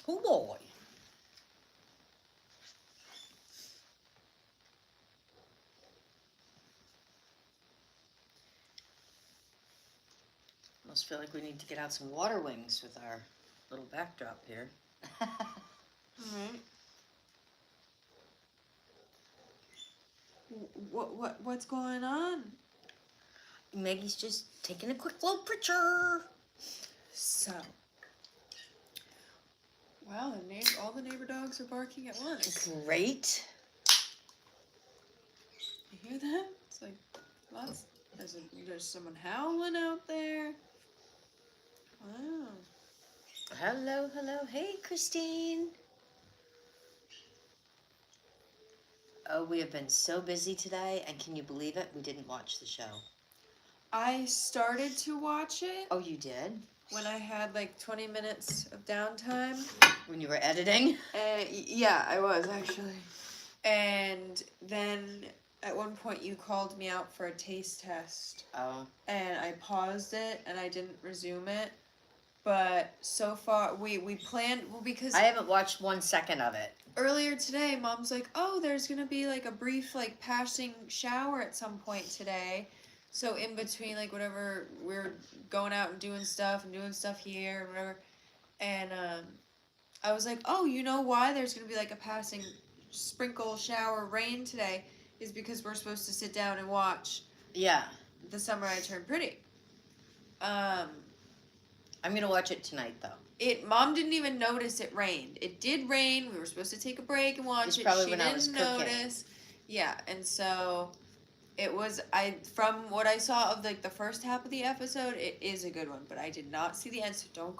Oh boy. Almost feel like we need to get out some water wings with our little backdrop here. Alright. What's going on? Maggie's just taking a quick little picture. So, wow, all the neighbor dogs are barking at once. Great. You hear that? It's like there's someone howling out there. Wow. Hello, hello. Hey, Christine. Oh, we have been so busy today, and can you believe it? We didn't watch the show. I started to watch it Oh, you did? when I had like 20 minutes of downtime. When you were editing? Yeah, I was actually. And then at one point you called me out for a taste test. Oh. And I paused it and I didn't resume it. But so far we planned, well, because I haven't watched 1 second of it. earlier today Mom's like, oh, there's gonna be like a brief like passing shower at some point today. So in between like whatever we're going out and doing stuff here and whatever. And I was like, oh, you know why there's gonna be like a passing sprinkle shower rain today is because we're supposed to sit down and watch The Summer I Turned Pretty. I'm gonna watch it tonight though. Mom didn't even notice it rained. It did rain. We were supposed to take a break and watch It's it. probably She when didn't I was cooking. notice. Yeah, and so it was from what I saw of like the first half of the episode, it is a good one, but I did not see the end, so don't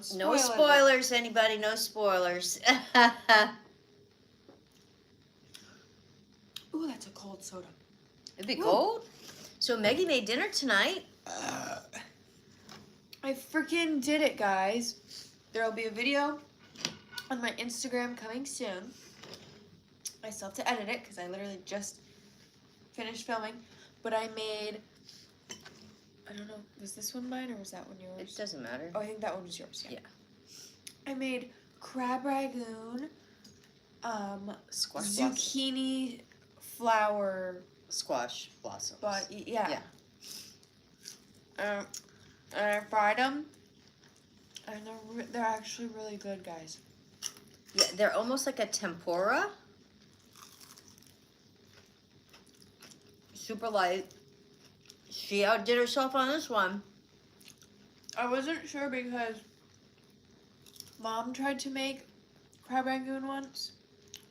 spoil No it. spoilers, anybody, no spoilers. Ooh, that's a cold soda. It'd be Ooh. cold. So Maggie made dinner tonight. I freaking did it, guys. There'll be a video on my Instagram coming soon. I still have to edit it because I literally just finished filming. But I made, I don't know, was this one mine or was that one yours? It doesn't matter. Oh, I think that one was yours. Yeah. I made crab Rangoon, Squash zucchini flower, squash blossoms. but yeah. Yeah. And I fried them, and they're actually really good, guys. Yeah, they're almost like a tempura. Super light. She outdid herself on this one. I wasn't sure because Mom tried to make crab Rangoon once.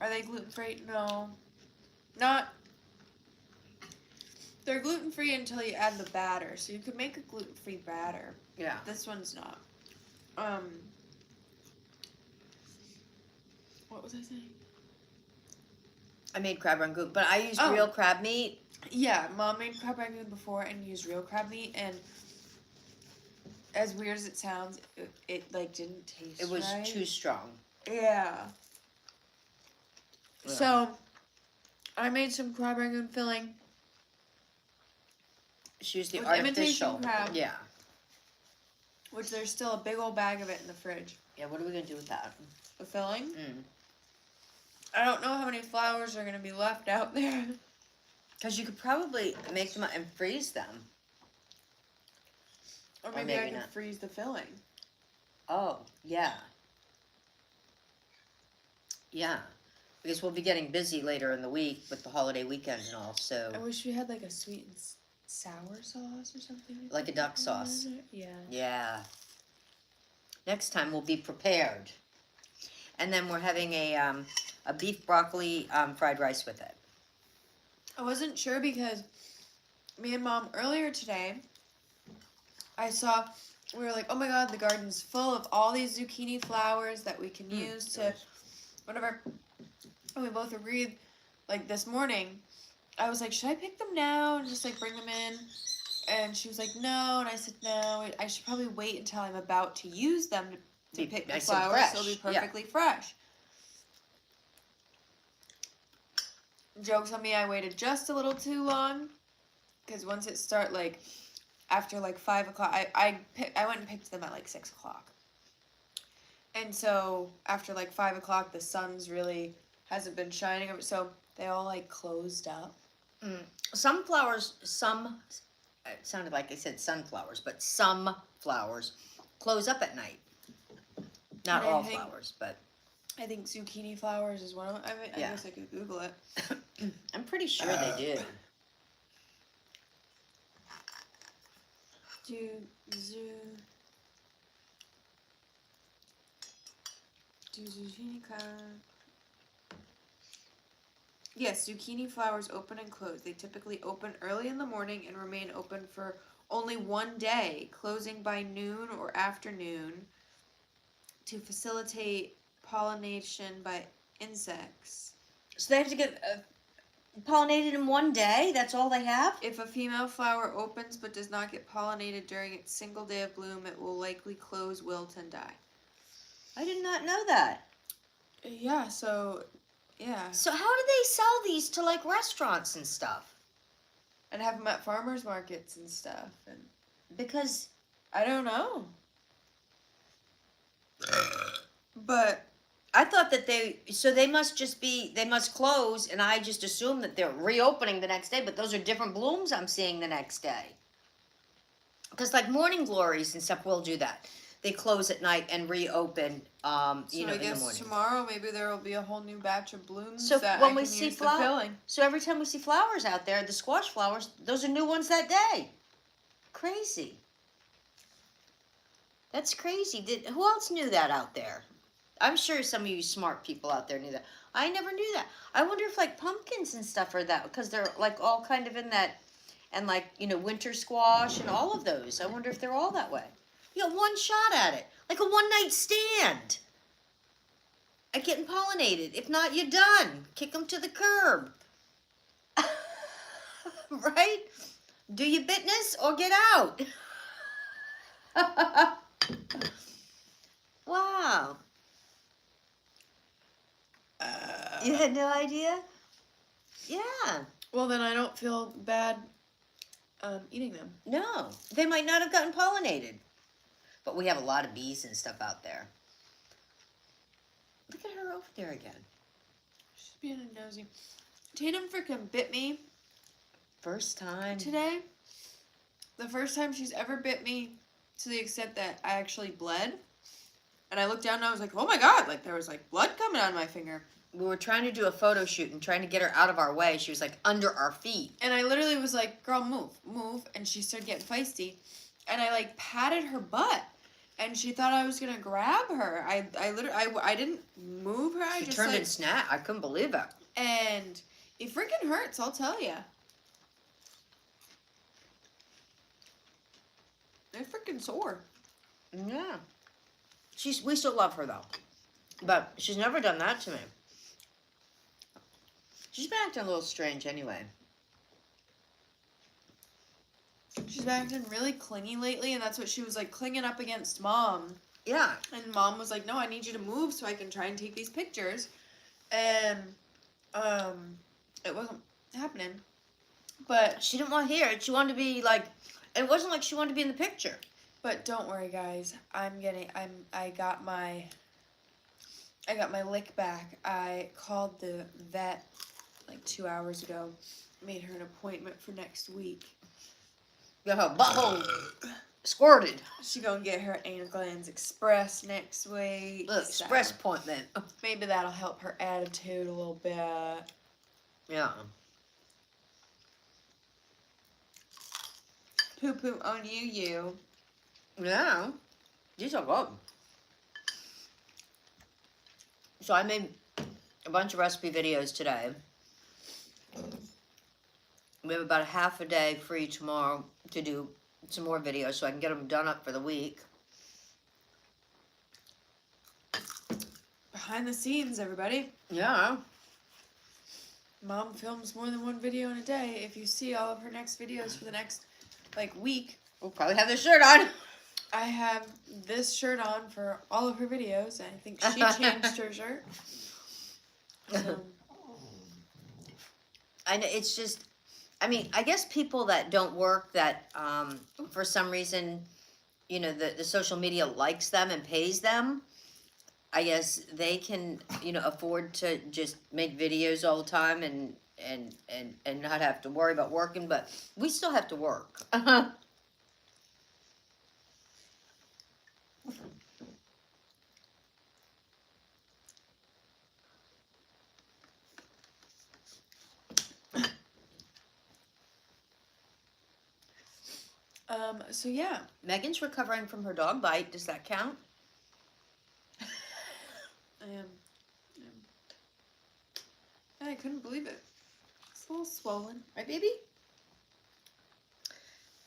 Are they gluten-free? No. Not. They're gluten-free until you add the batter, so you could make a gluten-free batter. Yeah. This one's not. What was I saying? I made crab rangoon, but I used Oh. real crab meat. Yeah, Mom made crab Rangoon before and used real crab meat, and as weird as it sounds, it like didn't taste It was right. too strong. Yeah. Yeah. So, I made some crab Rangoon filling. She used the With artificial. imitation crab. Yeah. Which there's still a big old bag of it in the fridge. Yeah, what are we going to do with that? The filling? Mm. I don't know how many flowers are going to be left out there. Because you could probably make them and freeze them. Or Or maybe I maybe could not. freeze the filling. Oh, yeah. Yeah. Because we'll be getting busy later in the week with the holiday weekend and all, so... I wish we had like a sweet and sour sauce or something. Like a duck sauce. Yeah. Yeah. Next time we'll be prepared. And then we're having a beef broccoli fried rice with it. I wasn't sure because me and Mom earlier today, we were like, oh my god, the garden's full of all these zucchini flowers that we can use to whatever. And we both agreed, like this morning, I was like, should I pick them now and just like bring them in? And she was like, no. And I said, no, I should probably wait until I'm about to use them to Be pick the nice and flowers fresh. so they'll be Yeah. perfectly fresh. Joke's on me, I waited just a little too long. Because once it start, like, after like 5 o'clock, I went and picked them at like 6 o'clock. And so after like 5 o'clock, the sun's really hasn't been shining over, so they all like closed up. Some flowers, it sounded like I said sunflowers, but some flowers close up at night. Not And I all think- flowers, but I think zucchini flowers is one of them. I Yeah. guess I could Google it. I'm pretty sure they do. Do zucchini kind? Yes, zucchini flowers open and close. They typically open early in the morning and remain open for only one day, closing by noon or afternoon to facilitate pollination by insects. So they have to get pollinated in one day? That's all they have? If a female flower opens but does not get pollinated during its single day of bloom, it will likely close, wilt, and die. I did not know that. Yeah, so, yeah. So how do they sell these to like restaurants and stuff? And have them at farmers markets and stuff. And Because I don't know. But I thought that they must close, and I just assumed that they're reopening the next day, but those are different blooms I'm seeing the next day. Because like morning glories and stuff will do that. They close at night and reopen, so in the I guess morning. tomorrow maybe there will be a whole new batch of blooms So that when I we can see use for filling. So every time we see flowers out there, the squash flowers, those are new ones that day. Crazy. That's crazy. Who else knew that out there? I'm sure some of you smart people out there knew that. I never knew that. I wonder if like pumpkins and stuff are that, because they're like all kind of in that, and like, winter squash and all of those. I wonder if they're all that way. You got one shot at it, like a one-night stand at getting pollinated. If not, you're done. Kick them to the curb. Right? Do your business or get out. Wow. You had no idea? Yeah. Well, then I don't feel bad eating them. No. They might not have gotten pollinated. But we have a lot of bees and stuff out there. Look at her over there again. She's being a nosy. Tatum freaking bit me First time. today. The first time she's ever bit me, to the extent that I actually bled. And I looked down and I was like, oh my god, like there was like blood coming on my finger. We were trying to do a photo shoot and trying to get her out of our way. She was like under our feet. And I literally was like, girl, move. And she started getting feisty. And I like patted her butt. And she thought I was gonna grab her. I didn't move her. I She just turned like, and snapped. I couldn't believe it. and it freaking hurts, I'll tell you. They're freaking sore. Yeah. We still love her though. But she's never done that to me. She's been acting a little strange anyway. She's been acting really clingy lately, and that's what she was like, clinging up against Mom. Yeah. And Mom was like, no, I need you to move so I can try and take these pictures. And it wasn't happening. But She didn't want to hear it. She wanted to be like, it wasn't like she wanted to be in the picture. don't worry, guys. I got my lick back. I called the vet like 2 hours ago. Made her an appointment for next week. Got her butthole squirted. She gonna get her anal glands expressed next week. Look, so express appointment. maybe that'll help her attitude a little bit. Yeah. Poo poo on you. Yeah. These are good. So I made a bunch of recipe videos today. We have about a half a day free tomorrow to do some more videos so I can get them done up for the week. Behind the scenes, everybody. Yeah. Mom films more than one video in a day. If you see all of her next videos for the next week, We'll probably have this shirt on. I have this shirt on for all of her videos, and I think she changed her shirt. So, I know, it's just, I mean, I guess people that don't work, that for some reason, the social media likes them and pays them. I guess they can, afford to just make videos all the time and not have to worry about working, but we still have to work. So yeah. Megan's recovering from her dog bite. Does that count? I couldn't believe it. It's a little swollen. Right, baby?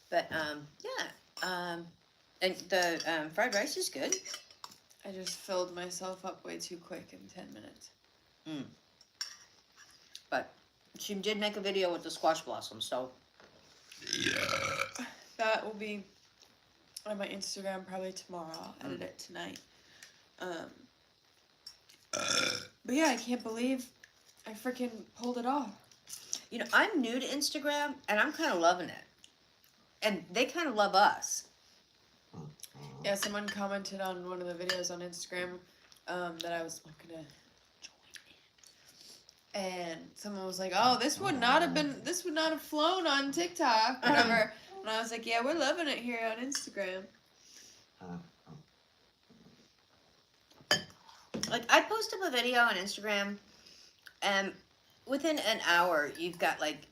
But, yeah. And the fried rice is good. I just filled myself up way too quick in 10 minutes. But she did make a video with the squash blossoms, so. Yeah. That will be on my Instagram probably tomorrow. I'll edit it tonight. But yeah, I can't believe I freaking pulled it off. I'm new to Instagram, and I'm kind of loving it. And they kind of love us. Yeah, someone commented on one of the videos on Instagram that I was looking to join in. And someone was like, oh, this would not have flown on TikTok, whatever. And I was like, yeah, we're loving it here on Instagram. Like, I post up a video on Instagram, and within an hour, you've got, like,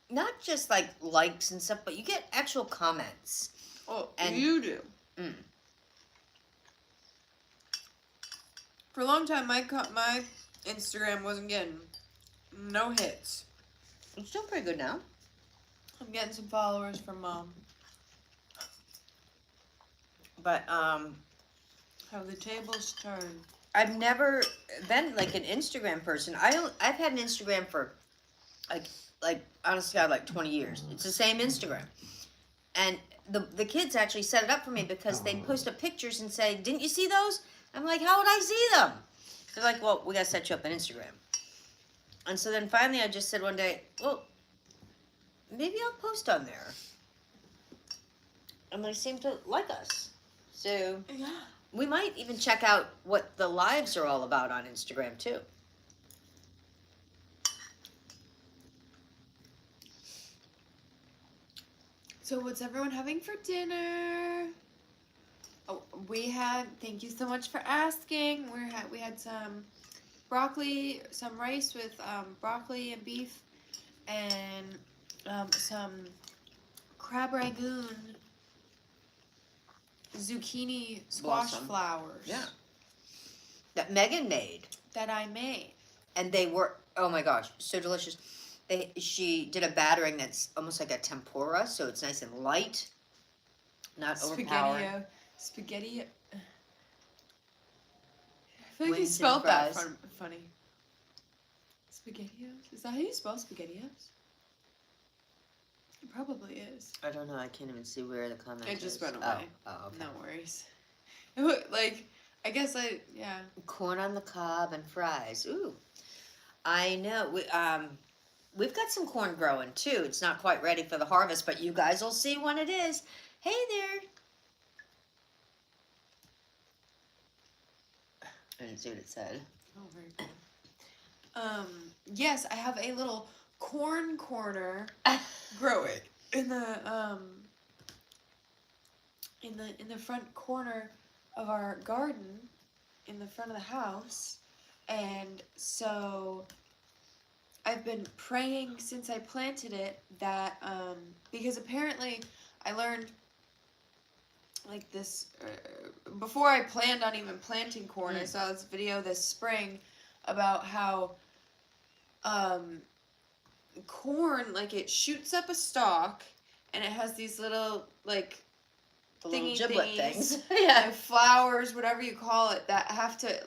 not just, like, likes and stuff, but you get actual comments. Oh, and you do. For a long time, my Instagram wasn't getting no hits. It's still pretty good now. I'm getting some followers from Mom. But, how the tables turn. I've never been, like, an Instagram person. I've had an Instagram for, like honestly, God, like 20 years. It's the same Instagram. And the kids actually set it up for me because they'd post up pictures and say, didn't you see those? I'm like, how would I see them? They're like, well, we got to set you up on Instagram. And so then finally I just said one day, well, maybe I'll post on there. And they seem to like us. So Yeah. we might even check out what the lives are all about on Instagram too. So what's everyone having for dinner? Oh, thank you so much for asking. We had some broccoli, some rice with broccoli and beef, and some crab Rangoon zucchini squash Blossom. flowers. Yeah. That Megan made. That I made. And they were, oh my gosh, so delicious. She did a battering that's almost like a tempura, so it's nice and light, not overpowering. Spaghetti. I feel like you Wings and spelled that fries. funny. SpaghettiOs? Is that how you spell SpaghettiOs? It probably is. I don't know. I can't even see where the comment is. It just went away. Oh, okay. No worries. Like, I guess yeah. Corn on the cob and fries. Ooh, I know. We've got some corn growing too. It's not quite ready for the harvest, but you guys will see when it is. Hey there. I didn't see what it said. Oh, very cool. Yes, I have a little corn corner growing in the in the front corner of our garden, in the front of the house, and so I've been praying since I planted it that because apparently I learned like this before I planned on even planting corn. I saw this video this spring about how corn, like, it shoots up a stalk and it has these little like The little giblet things. yeah, flowers, whatever you call it, that have to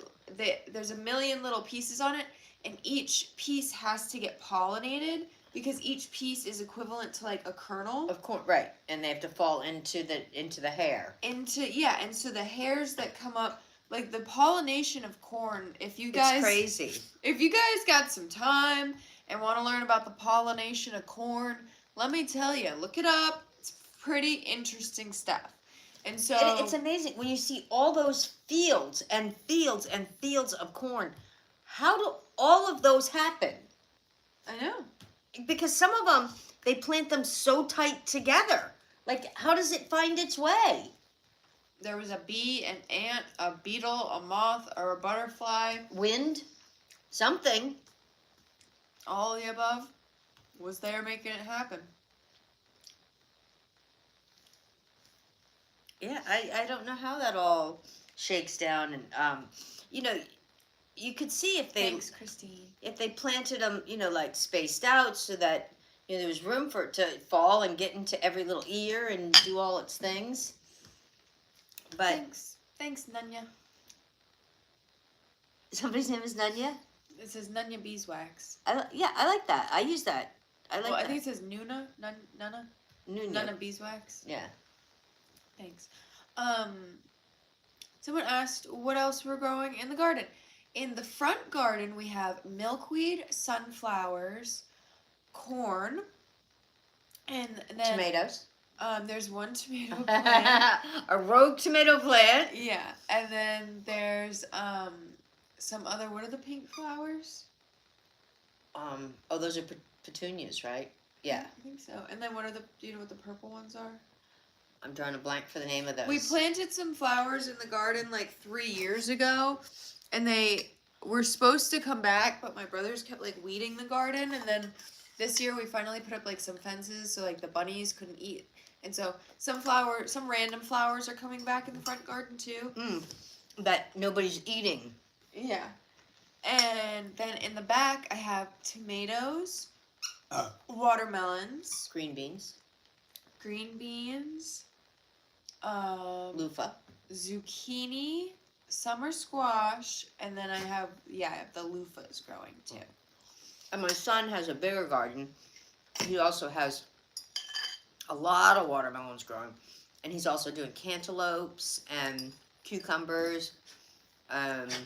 there's a million little pieces on it, and each piece has to get pollinated because each piece is equivalent to like a kernel Of course, right, and they have to fall into the hair. and so the hairs that come up, like the pollination of corn, if you guys It's crazy. if you guys got some time and want to learn about the pollination of corn, let me tell you, look it up. It's pretty interesting stuff. And so And it's amazing when you see all those fields and fields and fields of corn. How do all of those happen? I know. Because some of them, they plant them so tight together. Like, how does it find its way? There was a bee, an ant, a beetle, a moth, or a butterfly. Wind? Something. All of the above was there making it happen. Yeah, I don't know how that all shakes down. And, you know, you could see if they... Thanks, Christine. If they planted them, you know, like spaced out so that, you know, there was room for it to fall and get into every little ear and do all its things. But Thanks, Nunya. somebody's name is Nunya? It says Nunya Beeswax. Yeah, I like that. I use that. I like that. I think it says Nuna. Nuna. Nunya. Nuna Beeswax. Yeah. Thanks. Someone asked what else we're growing in the garden. In the front garden, we have milkweed, sunflowers, corn, and then Tomatoes. there's one tomato plant. A rogue tomato plant. Yeah, and then there's some other. What are the pink flowers? Oh, those are petunias, right? Yeah. I think so. And then what are the? Do you know what the purple ones are? I'm drawing a blank for the name of those. We planted some flowers in the garden like 3 years ago, and they were supposed to come back, but my brothers kept like weeding the garden, and then this year we finally put up like some fences so like the bunnies couldn't eat. And so some random flowers are coming back in the front garden too. That nobody's eating. Yeah. And then in the back I have tomatoes, watermelons, Green beans. green beans, Loofah. zucchini, summer squash, and then I have the loofahs growing too. And my son has a bigger garden. He also has a lot of watermelons growing. And he's also doing cantaloupes and cucumbers. Trying to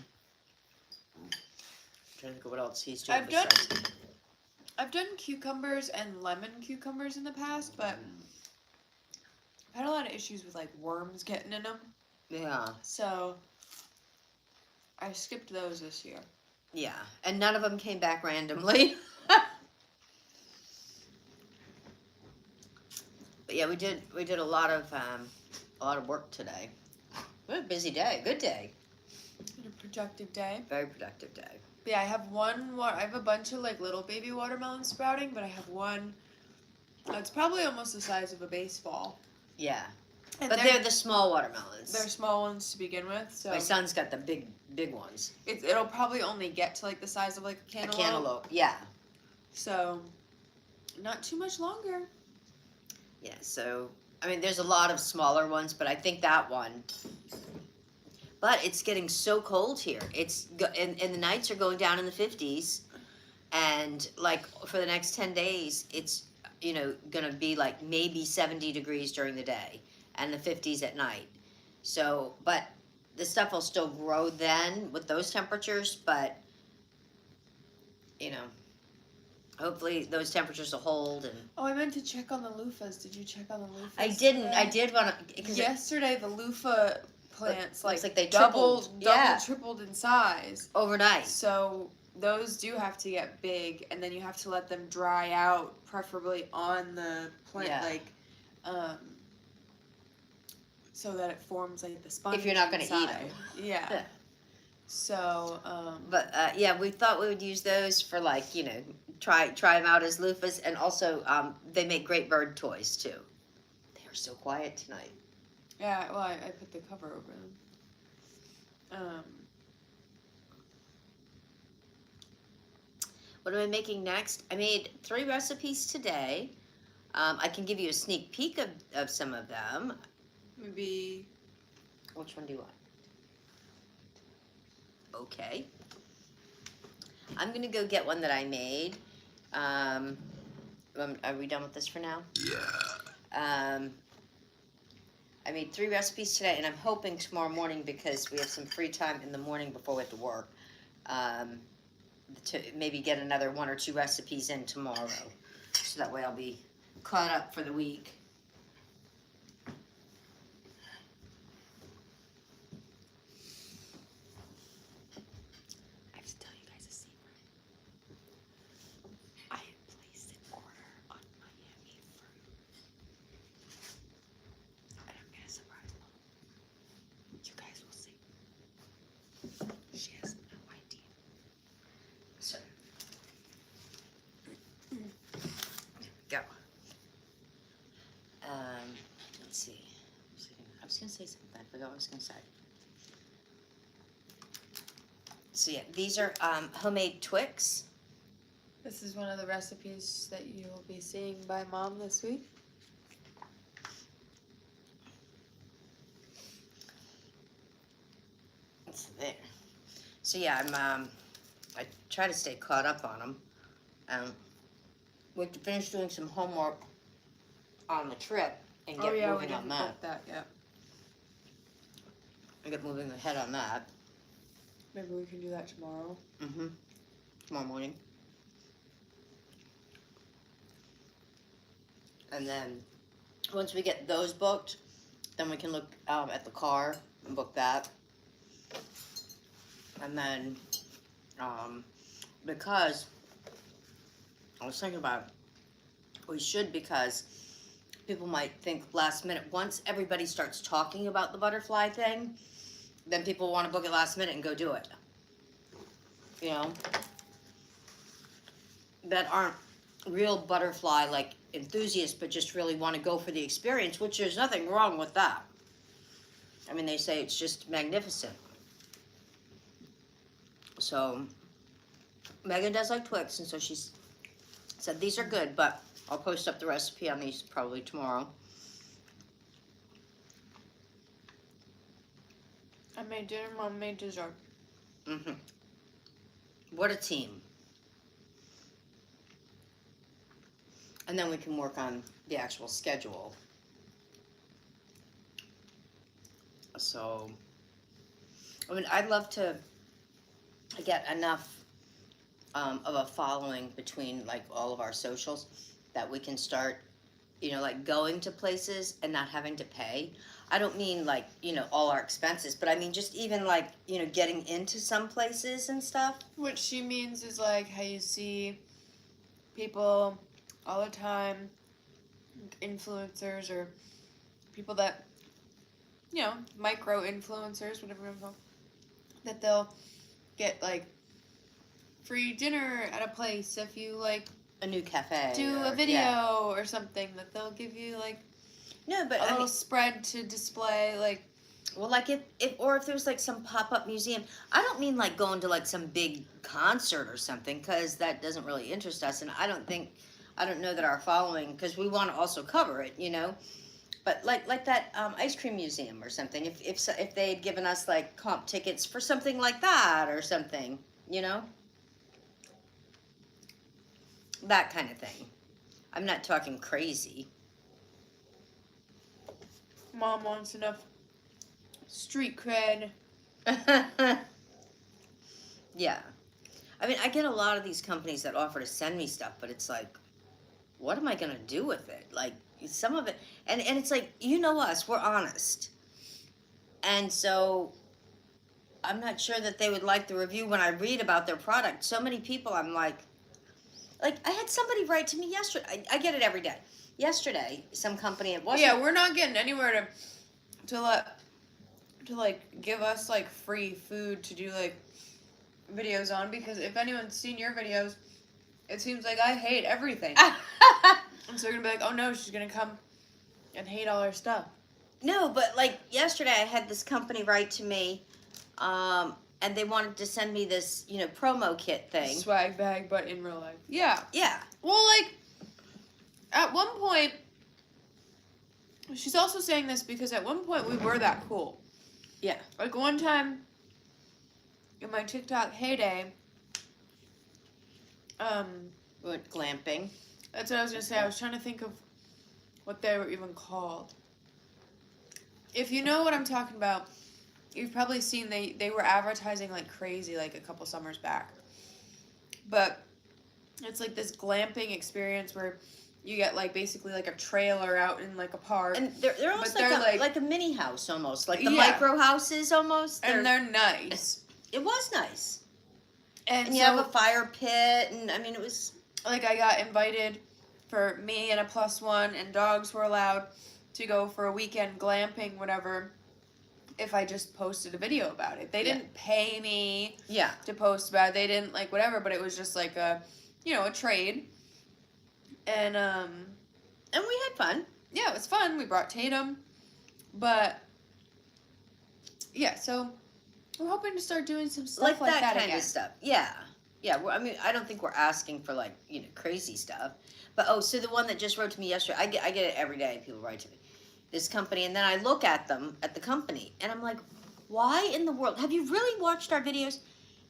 think of what else he's doing. I've done cucumbers and lemon cucumbers in the past, but I've had a lot of issues with like worms getting in them. Yeah. So I skipped those this year. Yeah. And none of them came back randomly. But yeah, we did a lot of work today. We had a busy day. Good day. Had a productive day. Very productive day. But yeah, I have a bunch of like little baby watermelons sprouting, but I have one that's probably almost the size of a baseball. Yeah. And But they're the small watermelons. They're small ones to begin with, so My son's got the big ones. it'll probably only get to like the size of like a cantaloupe. A cantaloupe, yeah. So not too much longer. Yeah, so, I mean, there's a lot of smaller ones, but I think that one. But it's getting so cold here. And the nights are going down in the 50s. And, like, for the next 10 days, it's, you know, going to be, like, maybe 70 degrees during the day. And the 50s at night. So, but the stuff will still grow then with those temperatures. But, you know, hopefully those temperatures will hold. And Oh, I meant to check on the loofahs. Did you check on the loofahs? I didn't. today? I did want to. Yesterday, the loofah plants looks like they doubled, tripled. Yeah. tripled in size. Overnight. So those do have to get big, and then you have to let them dry out, preferably on the plant, Yeah. so that it forms like the sponge. If you're not going to eat inside. them. Yeah. So. But yeah, we thought we would use those for, like, you know, try them out as loofahs, and also they make great bird toys too. They are so quiet tonight. Yeah. Well, I put the cover over them. What am I making next? I made 3 recipes today. I can give you a sneak peek of some of them. Maybe. Which one do you want? Okay. I'm going to go get one that I made. Are we done with this for now? Yeah. I made 3 recipes today, and I'm hoping tomorrow morning, because we have some free time in the morning before we have to work, to maybe get another 1 or 2 recipes in tomorrow. So that way I'll be caught up for the week. say something. I forgot what I was going to say. So yeah, these are homemade Twix. This is one of the recipes that you'll be seeing by Mom this week. It's there. So yeah, I try to stay caught up on them. We have to finish doing some homework on the trip and get we moving didn't on that. cook that yet. I get moving ahead on that. Maybe we can do that tomorrow. Tomorrow morning. And then once we get those booked, then we can look at the car and book that. And then, because I was thinking about we should, because people might think last minute, once everybody starts talking about the butterfly thing, then people want to book it last minute and go do it. You know? That aren't real butterfly, like, enthusiasts, but just really want to go for the experience, which there's nothing wrong with that. I mean, they say it's just magnificent. So, Megan does like Twix, and so she's said these are good, but I'll post up the recipe on these probably tomorrow. I made dinner, Mom made dessert. What a team. And then we can work on the actual schedule. So, I mean, I'd love to get enough of a following between, like, all of our socials that we can start, you know, like, going to places and not having to pay. I don't mean, like, you know, all our expenses, but I mean just even, like, you know, getting into some places and stuff. What she means is, like, how you see people all the time, influencers or people that, you know, micro-influencers, whatever you call, that they'll get, like, free dinner at a place if you, like, A new cafe. do or, a video yeah. or something, that they'll give you, like, No, but a I little mean, spread to display, like, well, like if there's like some pop-up museum, I don't mean like going to like some big concert or something, because that doesn't really interest us, and I don't know that our following, because we want to also cover it, you know. But like that ice cream museum or something, if they had given us like comp tickets for something like that or something, you know, that kind of thing. I'm not talking crazy. Mom wants enough street cred. Yeah. I mean, I get a lot of these companies that offer to send me stuff, but it's like, what am I going to do with it? Like, some of it, and it's like, you know us, we're honest. And so, I'm not sure that they would like the review when I read about their product. So many people, I'm like, I had somebody write to me yesterday. I get it every day. Yesterday, some company, it wasn't. Yeah, we're not getting anywhere to give us, like, free food to do, like, videos on, because if anyone's seen your videos, it seems like I hate everything. And so they're gonna be like, oh no, she's gonna come and hate all our stuff. No, but like yesterday I had this company write to me, and they wanted to send me this, you know, promo kit thing. Swag bag, but in real life. Yeah. Yeah. Well, like, at one point, she's also saying this because at one point we were that cool. Yeah. Like, one time, in my TikTok heyday, Went glamping. that's what I was gonna say. I was trying to think of what they were even called. If you know what I'm talking about, you've probably seen they were advertising like crazy like a couple summers back. But it's like this glamping experience where you get like basically like a trailer out in like a park. And they're almost like a mini house almost. Like the micro houses almost. And they're nice. It was nice. And you have a fire pit, and I mean it was like, I got invited for me and a +1, and dogs were allowed to go for a weekend glamping, whatever, if I just posted a video about it. They didn't pay me to post about it. They didn't, like, whatever, but it was just like a, you know, a trade. And we had fun. Yeah, it was fun. We brought Tatum. But yeah, so we're hoping to start doing some stuff like that kind again. of stuff. Yeah, yeah. I mean, I don't think we're asking for like crazy stuff. But oh, so the one that just wrote to me yesterday, I get it every day. People write to me, this company, and then I look at them at the company, and I'm like, why in the world? Have you really watched our videos?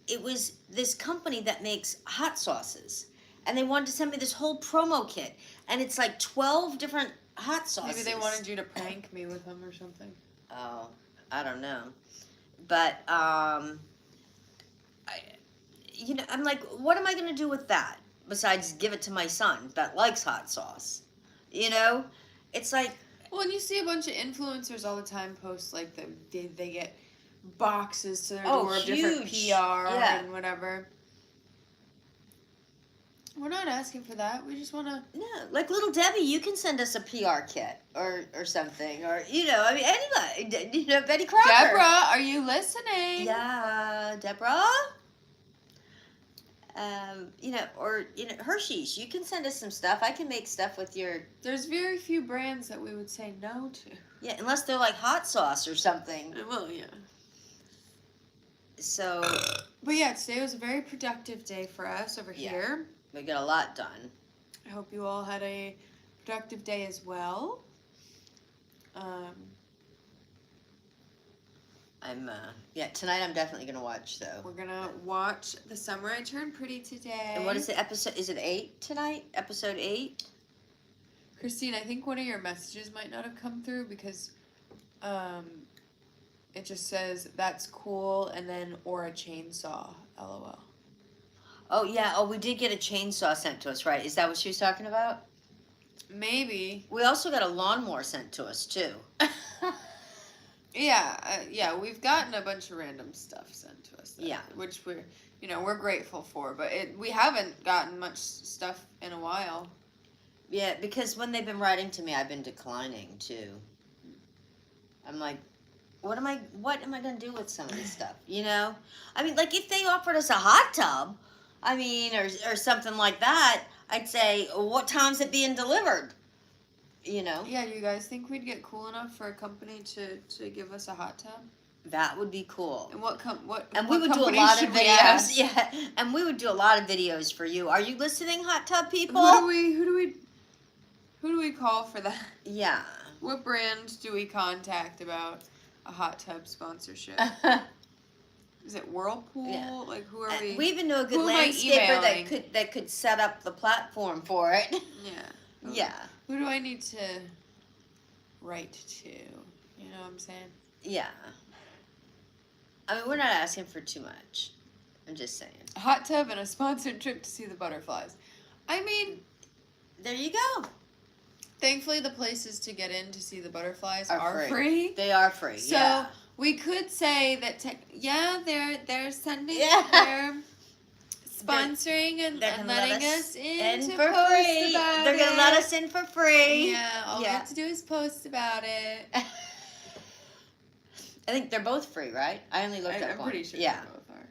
It was this company that makes hot sauces, and they wanted to send me this whole promo kit, and it's like 12 different hot sauces. Maybe they wanted you to prank me with them or something. Oh, I don't know, but I'm like, what am I gonna do with that besides give it to my son that likes hot sauce? It's like, Well, and you see a bunch of influencers all the time post like they get boxes to their door of different huge. PR Yeah. and whatever. We're not asking for that. We just want to. no, like little Debbie, you can send us a PR kit or something, or I mean anybody, Betty Crocker. Deborah, are you listening? Yeah, Deborah. Or Hershey's. You can send us some stuff. I can make stuff with your. There's very few brands that we would say no to. Yeah, unless they're like hot sauce or something. Well, yeah. So. But yeah, today was a very productive day for us over here. We got a lot done. I hope you all had a productive day as well. Tonight I'm definitely gonna watch though. We're gonna watch The Summer I Turned Pretty today. And what is the episode? Is it 8 tonight? Episode 8? Christine, I think one of your messages might not have come through because it just says that's cool and then or a chainsaw. LOL. Oh yeah. Oh, we did get a chainsaw sent to us, right? Is that what she was talking about? Maybe. We also got a lawnmower sent to us too. Yeah, we've gotten a bunch of random stuff sent to us. Yeah. Which we're grateful for, but we haven't gotten much stuff in a while. Yeah, because when they've been writing to me, I've been declining too. I'm like, what am I gonna do with some of this stuff? I mean, like if they offered us a hot tub, I mean, or something like that, I'd say, what time's it being delivered? Yeah, do you guys think we'd get cool enough for a company to give us a hot tub? That would be cool. And what And we would do a company lot of should we videos. ask? Yeah, and we would do a lot of videos for you. Are you listening, hot tub people? Who do we call for that? Yeah. What brand do we contact about a hot tub sponsorship? Is it Whirlpool? Yeah. Like who are we? We even know a good who am I landscaper emailing? that could set up the platform for it. Yeah. Yeah. Who do I need to write to? You know what I'm saying? Yeah. I mean, we're not asking for too much. I'm just saying. A hot tub and a sponsored trip to see the butterflies. I mean, there you go. thankfully the places to get in to see the butterflies Are are free. free. They are free. So yeah. we could say that they're sending Yeah. they're sponsoring and They're gonna letting let us in to for post free. about They're gonna it. let us in for free. Yeah, all we Yeah. have to do is post about it. I think they're both free, right? I only looked up I'm one. pretty sure Yeah. they both are.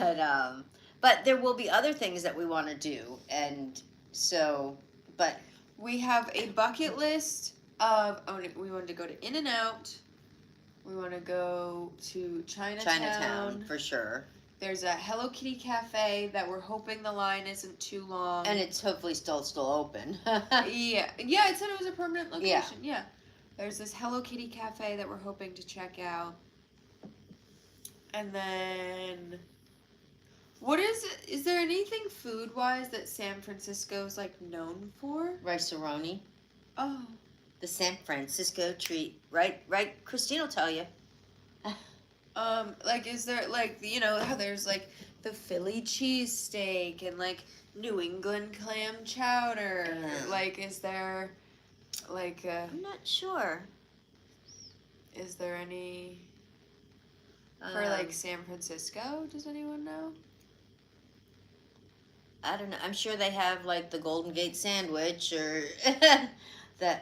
Yeah. But there will be other things that we want to do, and so, but We have a bucket list of we wanted to go to In-N-Out. We want to go to Chinatown. for sure. There's a Hello Kitty cafe that we're hoping the line isn't too long. And it's hopefully still open. Yeah, it said it was a permanent location. Yeah. There's this Hello Kitty cafe that we're hoping to check out. And then is there anything food-wise that San Francisco's like known for? Rice-A-Roni, Oh. the San Francisco treat. Right, Christine will tell you. Like, is there, like, how there's, like, the Philly cheesesteak and, like, New England clam chowder? Like, is there, like, I'm not sure. is there any for, like, San Francisco? Does anyone know? I don't know. I'm sure they have, like, the Golden Gate sandwich or the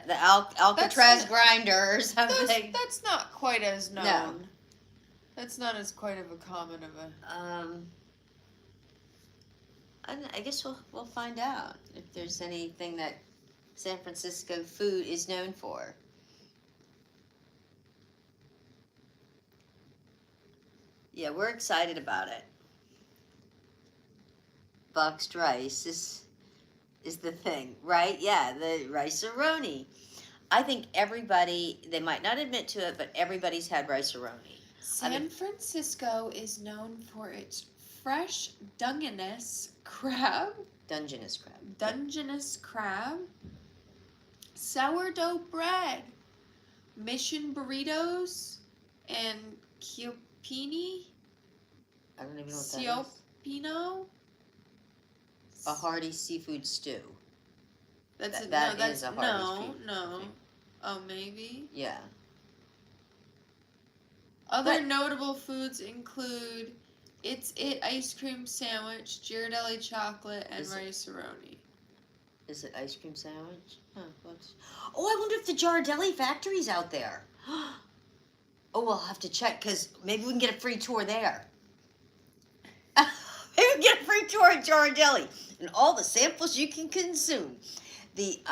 Alcatraz grinder or something. That's not quite as known. No. That's not as quite of a common of a... I guess we'll find out if there's anything that San Francisco food is known for. Yeah, we're excited about it. Boxed rice is the thing, right? Yeah, the rice-a-roni. I think everybody, they might not admit to it, but everybody's had rice-a-roni. San Francisco is known for its fresh Dungeness crab, Dungeness crab. sourdough bread, mission burritos, and ciopini, I don't even know what that is. ciopino. A hearty seafood stew. That's That is a hearty seafood. no. Oh, maybe. Yeah. Other notable foods include It's It ice cream sandwich, Ghirardelli chocolate, and rice-a-roni. Is it ice cream sandwich? Huh, oh, I wonder if the Ghirardelli factory's out there. Oh, we'll have to check, because maybe we can get a free tour there. Maybe we can get a free tour at Ghirardelli. And all the samples you can consume. The,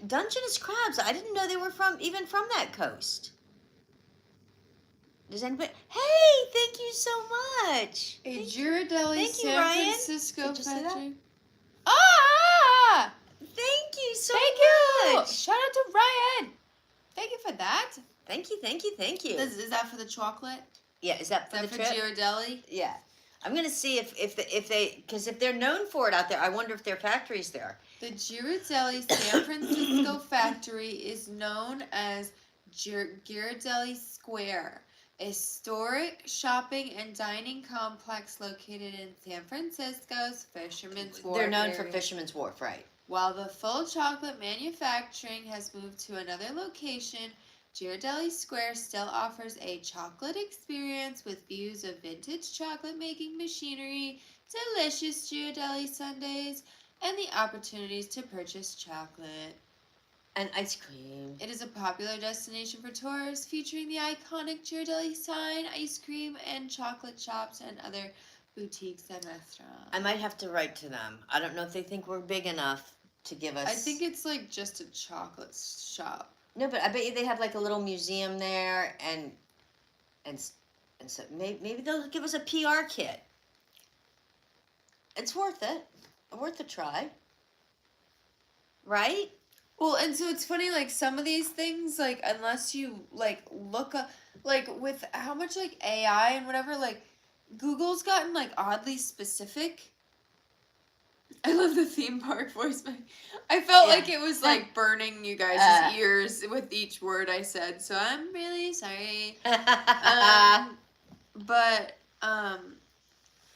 Dungeness crabs, I didn't know they were even from that coast. Does anybody? Hey, thank you so much. A Ghirardelli San Francisco factory. Ah! Thank you so much. Shout out to Ryan. Thank you for that. Thank you. Is that for the chocolate? Yeah, is that for the trip? Ghirardelli? Yeah. I'm gonna see if they, because if they're known for it out there, I wonder if their factory's there. The Ghirardelli San Francisco factory is known as Ghirardelli Square, a historic shopping and dining complex located in San Francisco's Fisherman's Wharf. They're known area. for Fisherman's Wharf, right? While the full chocolate manufacturing has moved to another location, Ghirardelli Square still offers a chocolate experience with views of vintage chocolate making machinery, delicious Ghirardelli sundaes, and the opportunities to purchase chocolate. And ice cream. It is a popular destination for tourists, featuring the iconic Ghirardelli sign, ice cream, and chocolate shops, and other boutiques and restaurants. I might have to write to them. I don't know if they think we're big enough to give us... I think it's like just a chocolate shop. No, but I bet you they have like a little museum there, and so maybe they'll give us a PR kit. It's worth it. Worth a try. Right? Well, and so it's funny, like, some of these things, like, unless you, like, look up, like, with how much, like, AI and whatever, like, Google's gotten, like, oddly specific. I love the theme park voice. I felt like it was, like, burning you guys' ears with each word I said, so I'm really sorry.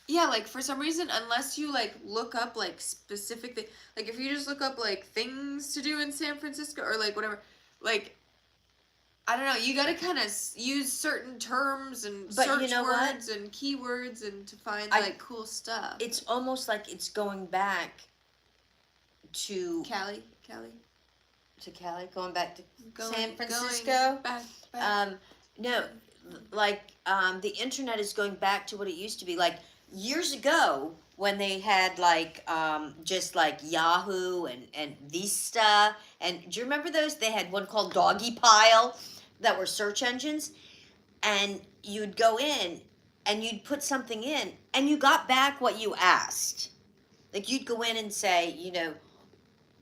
Yeah, like, for some reason, unless you, like, look up, like, specific like, if you just look up, like, things to do in San Francisco, or, like, whatever, like, I don't know, you gotta kind of use certain terms and search words and keywords and to find, like, cool stuff. It's almost like it's going back to... Cali? To Cali? Going back to San Francisco? Going back. No, like, the internet is going back to what it used to be. Like, years ago, when they had, like, just, like, Yahoo and Vista, and do you remember those? They had one called Doggy Pile that were search engines, and you'd go in, and you'd put something in, and you got back what you asked. Like, you'd go in and say, you know,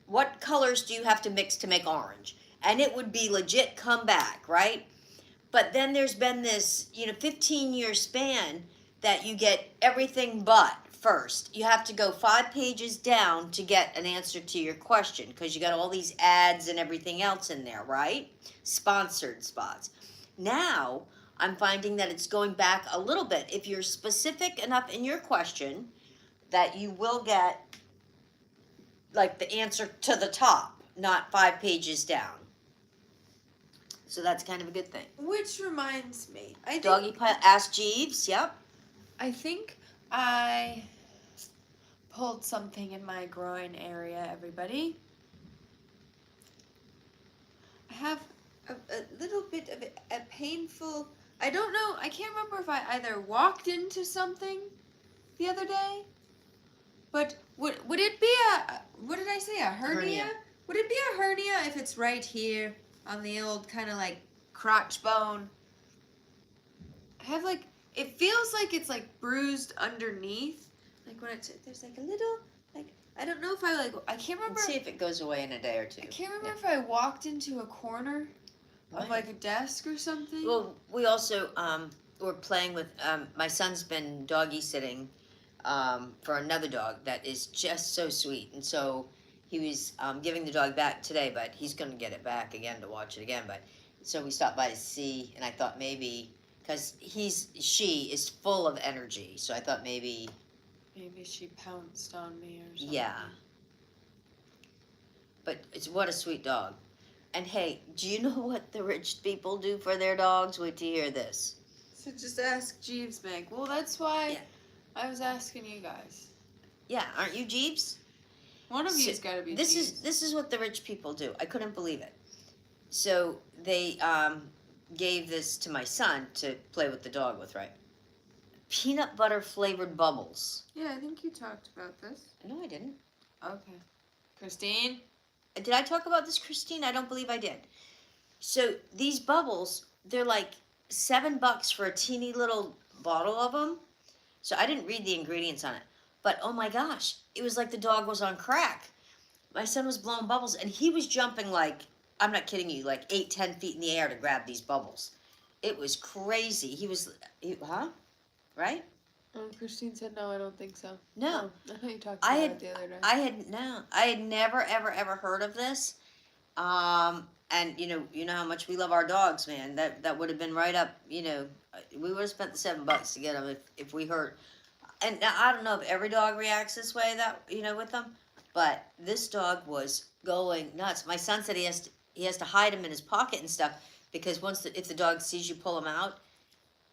what colors do you have to mix to make orange? And it would be legit come back, right? But then there's been this, 15-year span that you get everything but first. You have to go 5 pages down to get an answer to your question because you got all these ads and everything else in there, right? Sponsored spots. Now, I'm finding that it's going back a little bit. If you're specific enough in your question, that you will get, like, the answer to the top, not 5 pages down. So that's kind of a good thing. Which reminds me. Doggy Pile, Ask Jeeves, yep. I think I pulled something in my groin area, everybody. I have a little bit of a painful... I don't know, I can't remember if I either walked into something the other day, but would it be what did I say, a hernia? Would it be a hernia if it's right here on the old kind of like crotch bone? have like, it feels like it's like bruised underneath. Like when it's, there's like a little, like, I don't know if I can't remember. Let's see if it goes away in a day or two. I can't remember if I walked into a corner of like a desk or something. Well, we also were playing with my son's been doggy sitting for another dog that is just so sweet, and so he was giving the dog back today, but he's going to get it back again to watch it again. But so we stopped by to see, and I thought maybe because she is full of energy, so I thought maybe she pounced on me or something. yeah. But it's what a sweet dog. And hey, do you know what the rich people do for their dogs? Wait till you hear this. So just ask Jeeves, Meg. Well, that's why Yeah. I was asking you guys. Yeah, aren't you Jeeves? One of you's got to be This Jeeves. this is what the rich people do. I couldn't believe it. So they gave this to my son to play with the dog with, right? Peanut butter flavored bubbles. Yeah, I think you talked about this. No, I didn't. Okay. Christine? Did I talk about this, Christine? I don't believe I did. So these bubbles, they're like $7 for a teeny little bottle of them. So I didn't read the ingredients on it. But oh my gosh, it was like the dog was on crack. My son was blowing bubbles and he was jumping like, I'm not kidding you, like 8-10 feet in the air to grab these bubbles. It was crazy. Right? Christine said no, I don't think so. No. I thought you talked about it the other day. I had never ever heard of this. And you know how much we love our dogs, man. That would have been right up. We would have spent the $7 to get them if we heard. And now, I don't know if every dog reacts this way with them, but this dog was going nuts. My son said he has to hide him in his pocket and stuff because if the dog sees you pull him out,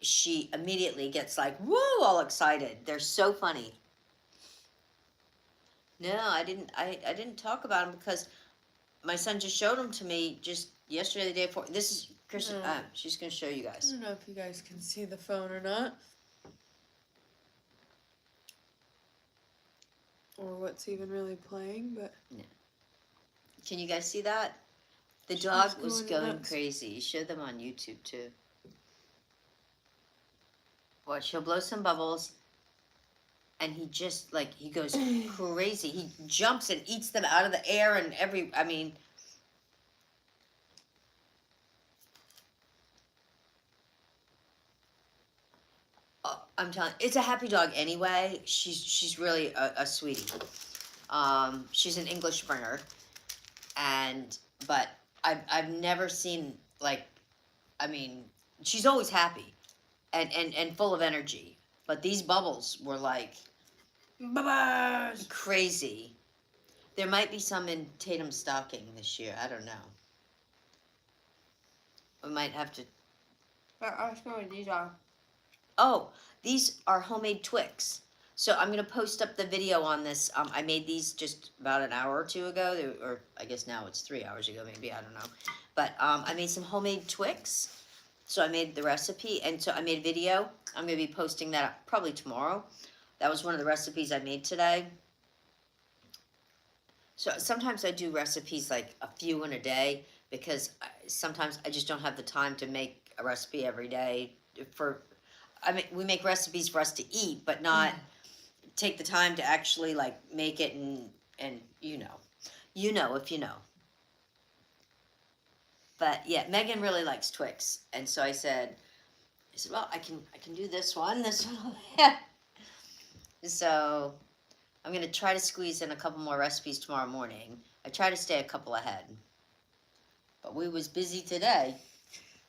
she immediately gets like woo, all excited. They're so funny. No, I didn't talk about them because my son just showed them to me just yesterday, the day before. This is Kristen. She's gonna show you I guys. don't know if you guys can see the phone or not. Or what's even really playing, but... Yeah. Can you guys see that? The dog was going nuts. crazy. Show them on YouTube too. Watch, he'll blow some bubbles, and he just he goes crazy. He jumps and eats them out of the air and I'm telling you, it's a happy dog anyway. She's really a sweetie. She's an English Springer, but I've never seen she's always happy, and full of energy. But these bubbles were like crazy. There might be some in Tatum's stocking this year. I don't know. We might have to. Ask me what these are. Oh, these are homemade Twix. So I'm going to post up the video on this. I made these just about an hour or two ago. Or I guess now it's 3 hours ago, maybe. I don't know. But I made some homemade Twix. So I made the recipe. And so I made a video. I'm going to be posting that up probably tomorrow. That was one of the recipes I made today. So sometimes I do recipes like a few in a day. Because sometimes I just don't have the time to make a recipe every day we make recipes for us to eat, but not take the time to actually make it and you know if you know. But yeah, Megan really likes Twix, and so I said, well, I can do this one. So I'm gonna try to squeeze in a couple more recipes tomorrow morning. I try to stay a couple ahead, but we was busy today.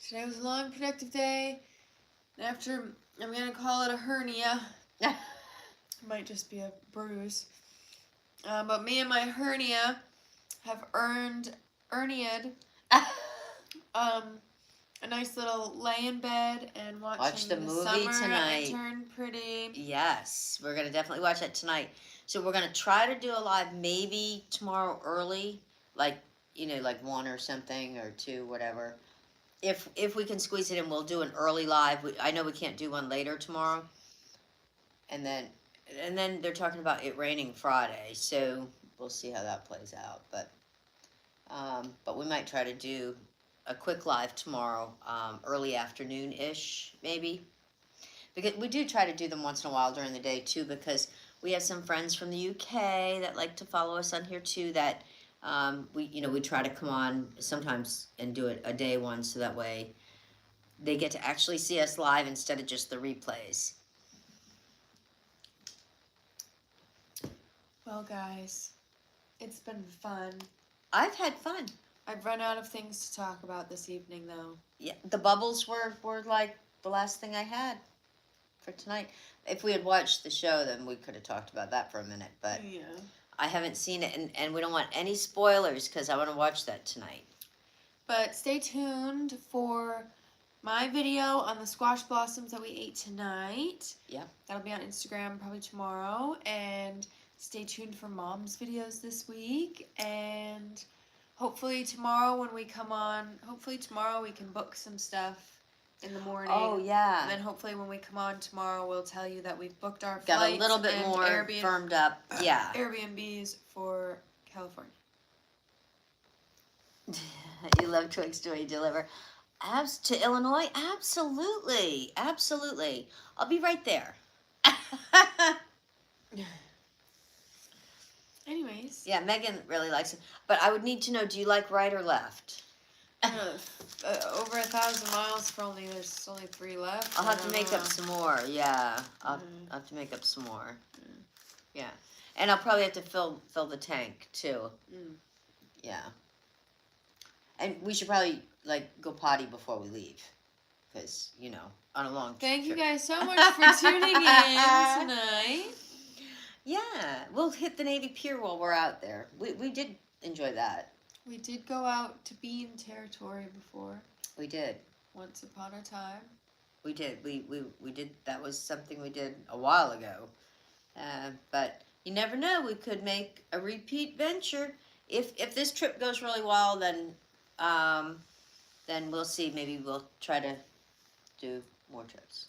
Today was a long, productive day. After, I'm going to call it a hernia. It might just be a bruise. But me and my hernia have earned a nice little lay in bed and watch the movie summer tonight. I Turned Pretty. Yes, we're going to definitely watch that tonight. So we're going to try to do a live maybe tomorrow early, like 1 or something or 2, whatever. If we can squeeze it in, we'll do an early live. I know we can't do one later tomorrow. And then they're talking about it raining Friday, so we'll see how that plays out. But we might try to do a quick live tomorrow, early afternoon-ish, maybe. Because we do try to do them once in a while during the day too, because we have some friends from the UK that like to follow us on here too. That we try to come on sometimes and do it a day one, so that way they get to actually see us live instead of just the replays. Well, guys, it's been fun. I've had fun. I've run out of things to talk about this evening, though. Yeah, the bubbles were like the last thing I had for tonight. If we had watched the show, then we could have talked about that for a minute, but Yeah. I haven't seen it, and we don't want any spoilers because I want to watch that tonight. But stay tuned for my video on the squash blossoms that we ate tonight. Yeah. That'll be on Instagram probably tomorrow. And stay tuned for Mom's videos this week. And hopefully tomorrow when we come on, we can book some stuff in the morning. Oh, yeah. And then hopefully when we come on tomorrow, we'll tell you that we've booked our Got flights a little bit and more firmed up. Yeah. Airbnbs for California. You love Twix Joy Deliver. To Illinois? Absolutely. Absolutely. I'll be right there. Anyways. Yeah, Megan really likes it. But I would need to know, do you like right or left? Over 1,000 miles for there's only 3 left. I'll have to make up some more. Yeah. I'll have to make up some more. Yeah. And I'll probably have to fill the tank too. Yeah. And we should probably go potty before we leave, because on a long Thank trip. you guys so much for tuning in tonight. Yeah, we'll hit the Navy Pier while we're out there. We did enjoy that. We did go out to Bean territory before. We did. Once upon a time. We did. We did. That was something we did a while ago. But you never know. We could make a repeat venture. If this trip goes really well, then we'll see. Maybe we'll try to do more trips.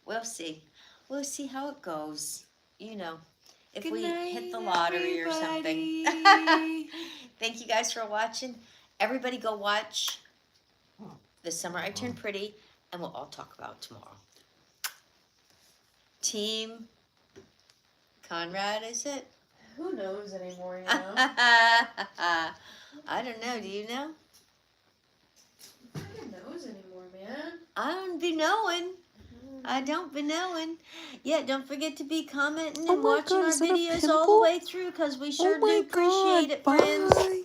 We'll see. We'll see how it goes. If Good we night, hit the lottery or something. everybody. Thank you guys for watching. Everybody go watch The Summer I Turned Pretty, and we'll all talk about it tomorrow. Team Conrad, is it? Who knows anymore, you know? I don't know. Do you know? Who knows anymore, man? I don't be knowing. I don't be knowing. Yeah, don't forget to be commenting and watching our videos all the way through, because we sure do appreciate it, friends. Bye.